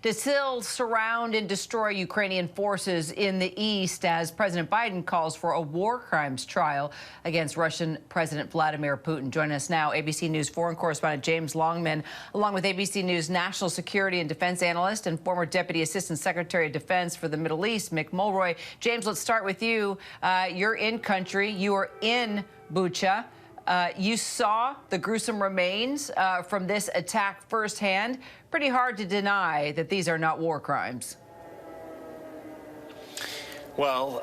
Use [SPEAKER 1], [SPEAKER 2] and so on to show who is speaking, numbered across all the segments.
[SPEAKER 1] To still surround and destroy Ukrainian forces in the east as President Biden calls for a war crimes trial against Russian President Vladimir Putin. Joining us now, ABC News foreign correspondent James Longman, along with ABC News national security and defense analyst and former Deputy Assistant Secretary of Defense for the Middle East, Mick Mulroy. James, let's start with you. You're in country. You are in Bucha. You saw the gruesome remains from this attack firsthand. Pretty hard to deny that these are not war crimes.
[SPEAKER 2] Well,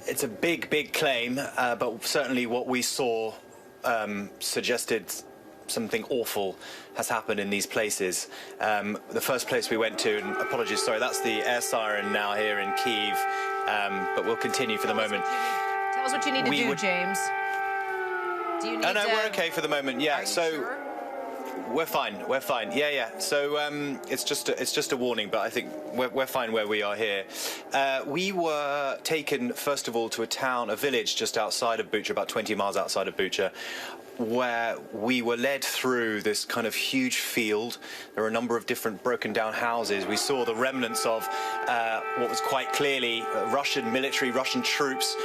[SPEAKER 2] it's a big claim, but certainly what we saw suggested something awful has happened in these places. The first place we went to, and apologies, sorry, that's the air siren now here in Kyiv, but we'll continue for the moment.
[SPEAKER 1] Tell us what you need to do, James. Do you need
[SPEAKER 2] no, we're okay for the moment. Yeah, so
[SPEAKER 1] sure?
[SPEAKER 2] We're fine. We're fine. Yeah. So it's just a warning, but I think we're fine where we are here. We were taken first of all to a village just outside of Bucha, about 20 miles outside of Bucha, where we were led through this kind of huge field. There were a number of different broken down houses. We saw the remnants of what was quite clearly Russian military, Russian troops,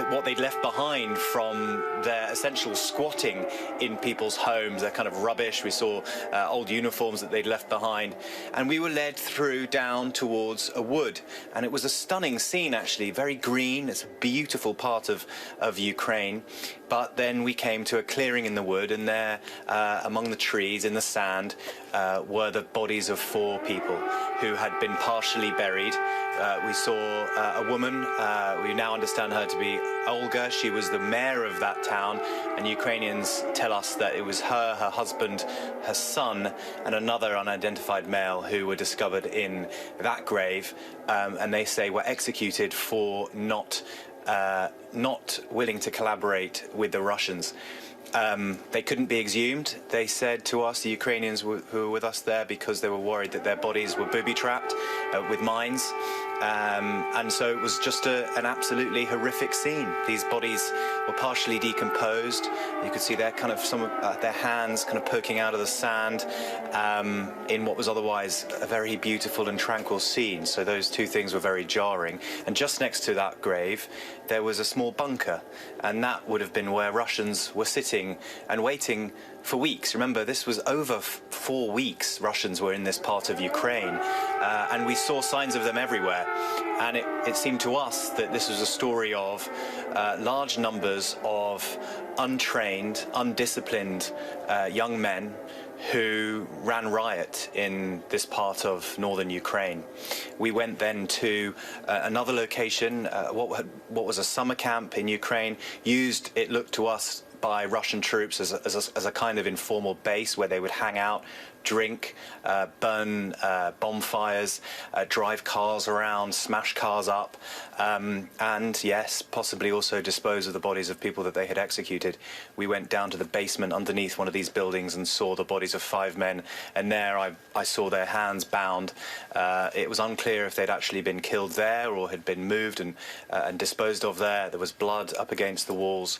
[SPEAKER 2] what they'd left behind from their essential squatting in people's homes, their kind of rubbish. We saw old uniforms that they'd left behind. And we were led through down towards a wood. And it was a stunning scene, actually, very green. It's a beautiful part of Ukraine. But then we came to a clearing in the wood, and there, among the trees in the sand, were the bodies of 4 people who had been partially buried. We saw a woman, we now understand her to be Olga. She was the mayor of that town, and Ukrainians tell us that it was her husband, her son, and another unidentified male who were discovered in that grave, and they say were executed for not willing to collaborate with the Russians. They couldn't be exhumed, they said to us, the Ukrainians who were with us there, because they were worried that their bodies were booby-trapped with mines. And so it was just an absolutely horrific scene. These bodies were partially decomposed. You could see their kind of some of their hands kind of poking out of the sand in what was otherwise a very beautiful and tranquil scene. So those two things were very jarring. And just next to that grave, there was a small bunker, and that would have been where Russians were sitting and waiting for weeks. Remember, this was over 4 weeks Russians were in this part of Ukraine, and we saw signs of them everywhere. And it seemed to us that this was a story of large numbers of untrained, undisciplined young men who ran riot in this part of northern Ukraine. We went then to another location, what was a summer camp in Ukraine, used, it looked to us, by Russian troops as a kind of informal base where they would hang out, drink, burn bonfires, drive cars around, smash cars up, and yes, possibly also dispose of the bodies of people that they had executed. We went down to the basement underneath one of these buildings and saw the bodies of 5 men, and there I saw their hands bound. It was unclear if they'd actually been killed there or had been moved and disposed of there. There was blood up against the walls.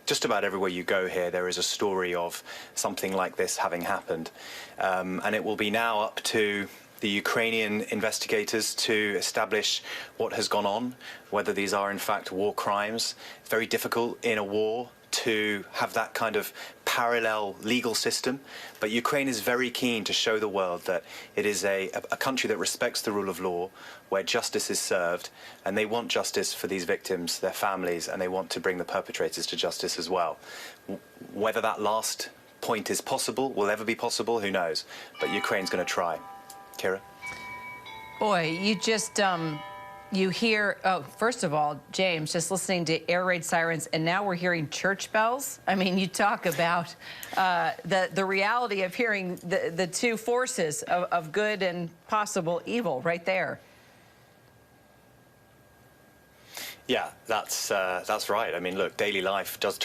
[SPEAKER 2] Just about everywhere you go here, there is a story of something like this having happened. And it will be now up to the Ukrainian investigators to establish what has gone on, whether these are in fact war crimes. It's very difficult in a war to have that kind of parallel legal system, but Ukraine is very keen to show the world that it is a country that respects the rule of law, where justice is served, and they want justice for these victims, their families, and they want to bring the perpetrators to justice as well. Whether that last point is possible, will ever be possible, who knows, but Ukraine's going to try. Kira?
[SPEAKER 1] Boy, you just you hear, oh, first of all, James, just listening to air raid sirens, and now we're hearing church bells. I mean, you talk about the reality of hearing the two forces of good and possible evil right there.
[SPEAKER 2] Yeah, that's right. I mean, look, daily life does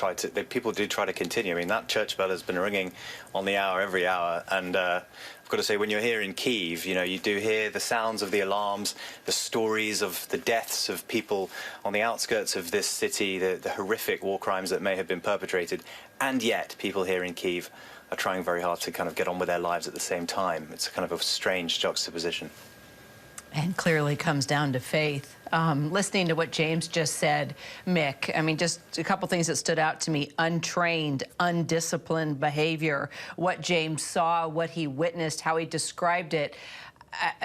[SPEAKER 2] people do try to continue. I mean, that church bell has been ringing on the hour every hour, and I've got to say, when you're here in Kyiv, you know, you do hear the sounds of the alarms, the stories of the deaths of people on the outskirts of this city, the horrific war crimes that may have been perpetrated, and yet people here in Kyiv are trying very hard to kind of get on with their lives at the same time. It's kind of a strange juxtaposition.
[SPEAKER 1] And clearly comes down to faith. Listening to what James just said, Mick, I mean, just a couple things that stood out to me: untrained, undisciplined behavior, what James saw, what he witnessed, how he described it.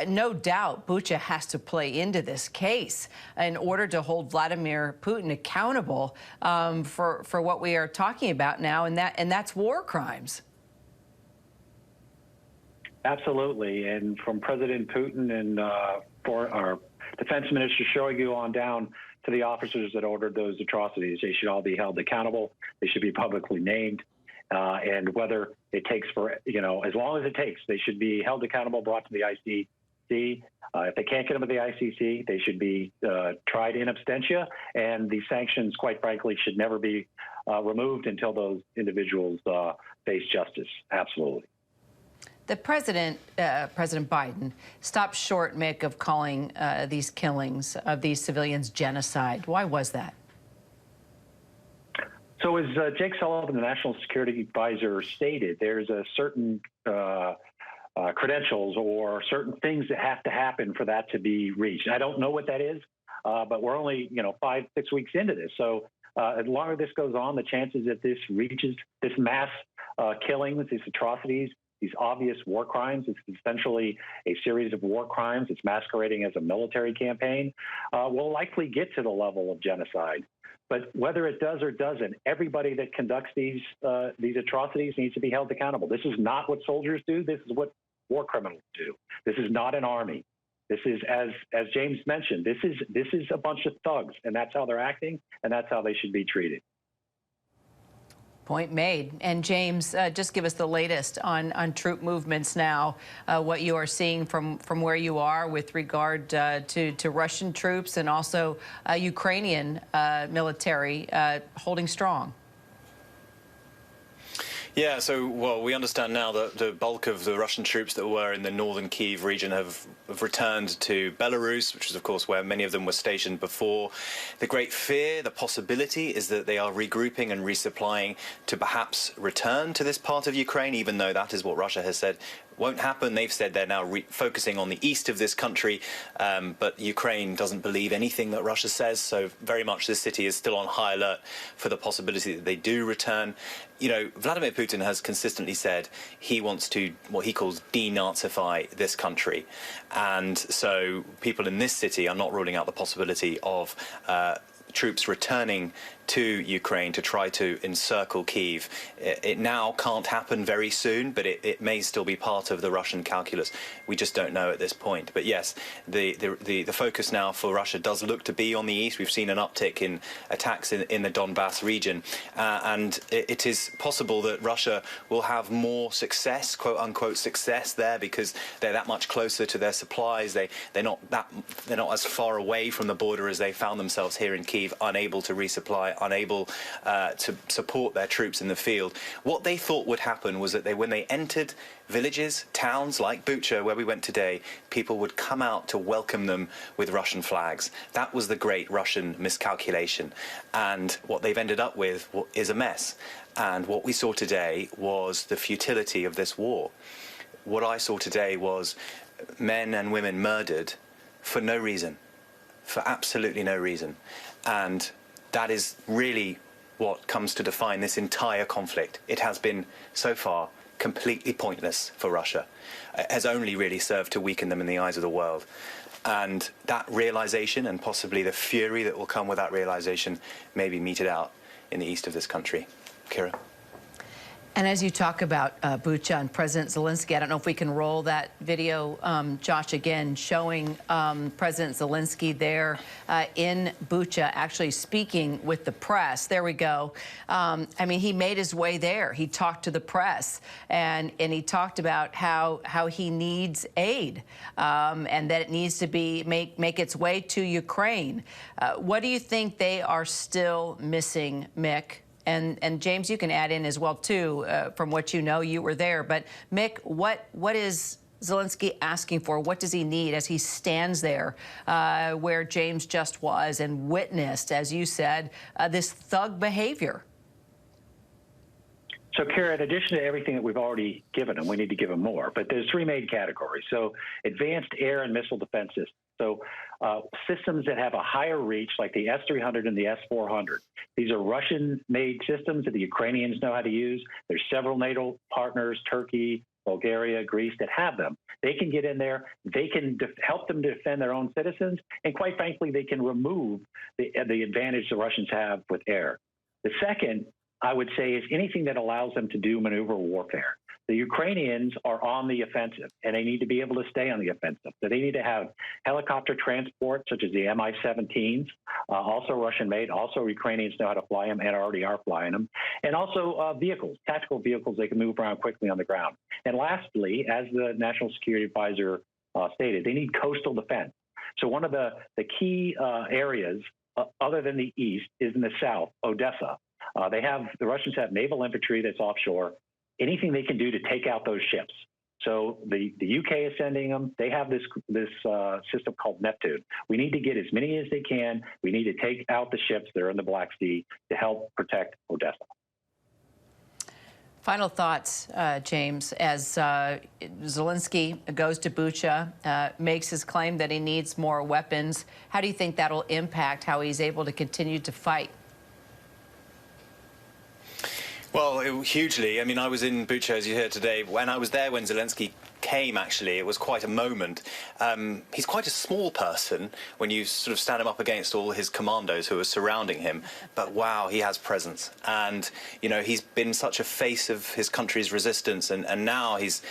[SPEAKER 1] No doubt Bucha has to play into this case in order to hold Vladimir Putin accountable for what we are talking about now, and that's war crimes.
[SPEAKER 3] Absolutely, and from President Putin and for our defense minister Shoigu on down to the officers that ordered those atrocities, they should all be held accountable. They should be publicly named, and whether it takes for as long as it takes, they should be held accountable, brought to the ICC. If they can't get them to the ICC, they should be tried in absentia, and the sanctions, quite frankly, should never be removed until those individuals face justice. Absolutely.
[SPEAKER 1] The president, President Biden, stopped short, Mick, of calling these killings of these civilians genocide. Why was that?
[SPEAKER 3] So as Jake Sullivan, the National Security Advisor, stated, there's a certain credentials or certain things that have to happen for that to be reached. I don't know what that is, but we're only 5-6 weeks into this. So as long as this goes on, the chances that this reaches this mass killings, these atrocities, these obvious war crimes, it's essentially a series of war crimes. It's masquerading as a military campaign, will likely get to the level of genocide. But whether it does or doesn't, everybody that conducts these atrocities needs to be held accountable. This is not what soldiers do. This is what war criminals do. This is not an army. This is, as James mentioned, this is a bunch of thugs, and that's how they're acting, and that's how they should be treated.
[SPEAKER 1] Point made. And James, just give us the latest on troop movements now, what you are seeing from where you are with regard to Russian troops and also Ukrainian military holding strong.
[SPEAKER 2] Yeah, so, well, we understand now that the bulk of the Russian troops that were in the northern Kyiv region have returned to Belarus, which is, of course, where many of them were stationed before. The great fear, the possibility, is that they are regrouping and resupplying to perhaps return to this part of Ukraine, even though that is what Russia has said won't happen. They've said they're now focusing on the east of this country, but Ukraine doesn't believe anything that Russia says, so very much this city is still on high alert for the possibility that they do return. Vladimir Putin has consistently said he wants to, what he calls, denazify this country. And so people in this city are not ruling out the possibility of troops returning to Ukraine to try to encircle Kyiv. It now can't happen very soon, but it may still be part of the Russian calculus. We just don't know at this point. But yes, the focus now for Russia does look to be on the east. We've seen an uptick in attacks in the Donbass region, and it is possible that Russia will have more success, quote unquote success, there because they're that much closer to their supplies. They're not as far away from the border as they found themselves here in Kyiv, unable to resupply, unable to support their troops in the field. What they thought would happen was that when they entered villages, towns like Bucha, where we went today, people would come out to welcome them with Russian flags. That was the great Russian miscalculation. And what they've ended up with is a mess. And what we saw today was the futility of this war. What I saw today was men and women murdered for no reason, for absolutely no reason. And that is really what comes to define this entire conflict. It has been, so far, completely pointless for Russia. It has only really served to weaken them in the eyes of the world. And that realization, and possibly the fury that will come with that realization, may be meted out in the east of this country. Kira.
[SPEAKER 1] And as you talk about Bucha and President Zelensky, I don't know if we can roll that video, Josh, again, showing President Zelensky there in Bucha actually speaking with the press. There we go. I mean, he made his way there. He talked to the press, and he talked about how he needs aid and that it needs to make its way to Ukraine. What do you think they are still missing, Mick? And James, you can add in as well, too, from what you know. You were there. But, Mick, what is Zelensky asking for? What does he need as he stands there where James just was and witnessed, as you said, this thug behavior?
[SPEAKER 3] So, Kara, in addition to everything that we've already given them, we need to give them more. But there's three main categories. So, advanced air and missile defense systems. So, systems that have a higher reach, like the S-300 and the S-400. These are Russian-made systems that the Ukrainians know how to use. There's several NATO partners, Turkey, Bulgaria, Greece, that have them. They can get in there. They can help them defend their own citizens. And quite frankly, they can remove the advantage the Russians have with air. The second, I would say, is anything that allows them to do maneuver warfare. The Ukrainians are on the offensive, and they need to be able to stay on the offensive. So they need to have helicopter transport, such as the Mi-17s, also Russian-made. Also, Ukrainians know how to fly them and already are flying them. And also vehicles, tactical vehicles they can move around quickly on the ground. And lastly, as the National Security Advisor stated, they need coastal defense. So one of the key areas, other than the east, is in the south, Odessa. The Russians have naval infantry that's offshore. Anything they can do to take out those ships. So the UK is sending them. They have this system called Neptune. We need to get as many as they can. We need to take out the ships that are in the Black Sea to help protect Odessa.
[SPEAKER 1] Final thoughts, James, as Zelensky goes to Bucha, makes his claim that he needs more weapons. How do you think that'll impact how he's able to continue to fight?
[SPEAKER 2] Well, hugely. I mean, I was in Bucha, as you heard today. When I was there when Zelensky came, actually, it was quite a moment. He's quite a small person when you sort of stand him up against all his commandos who are surrounding him. But wow, he has presence. And, you know, he's been such a face of his country's resistance. And now he's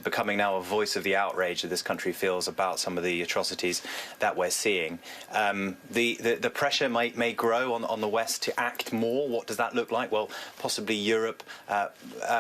[SPEAKER 2] becoming now a voice of the outrage that this country feels about some of the atrocities that we're seeing. The pressure may grow on the West to act more. What does that look like? Well, possibly Europe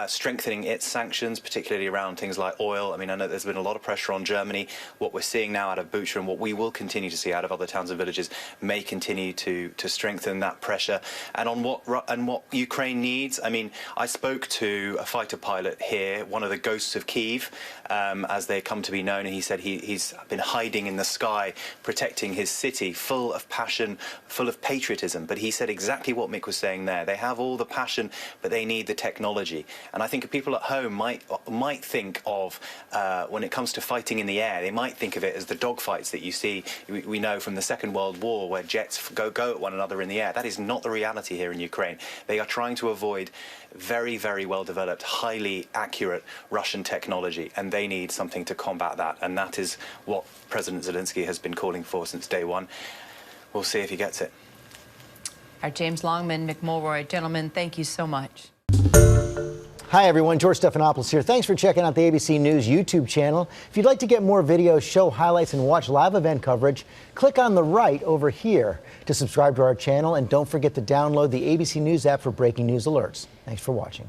[SPEAKER 2] strengthening its sanctions, particularly around things like oil. I mean, I know there's been a lot of pressure on Germany. What we're seeing now out of Bucha and what we will continue to see out of other towns and villages may continue to strengthen that pressure. And on what Ukraine needs, I mean, I spoke to a fighter pilot here, one of the ghosts of Kyiv, as they come to be known, and he said he's been hiding in the sky, protecting his city, full of passion, full of patriotism. But he said exactly what Mick was saying there. They have all the passion, but they need the technology. And I think people at home might think of, when it comes to fighting in the air, they might think of it as the dogfights that you see, we know from the Second World War, where jets go at one another in the air. That is not the reality here in Ukraine. They are trying to avoid very, very well-developed, highly accurate Russian technology, and they need something to combat that. And that is what President Zelensky has been calling for since day one. We'll see if he gets it.
[SPEAKER 1] Our James Longman, Mick Mulroy, gentlemen, thank you so much.
[SPEAKER 4] Hi, everyone. George Stephanopoulos here. Thanks for checking out the ABC News YouTube channel. If you'd like to get more videos, show highlights, and watch live event coverage, click on the right over here to subscribe to our channel. And don't forget to download the ABC News app for breaking news alerts. Thanks for watching.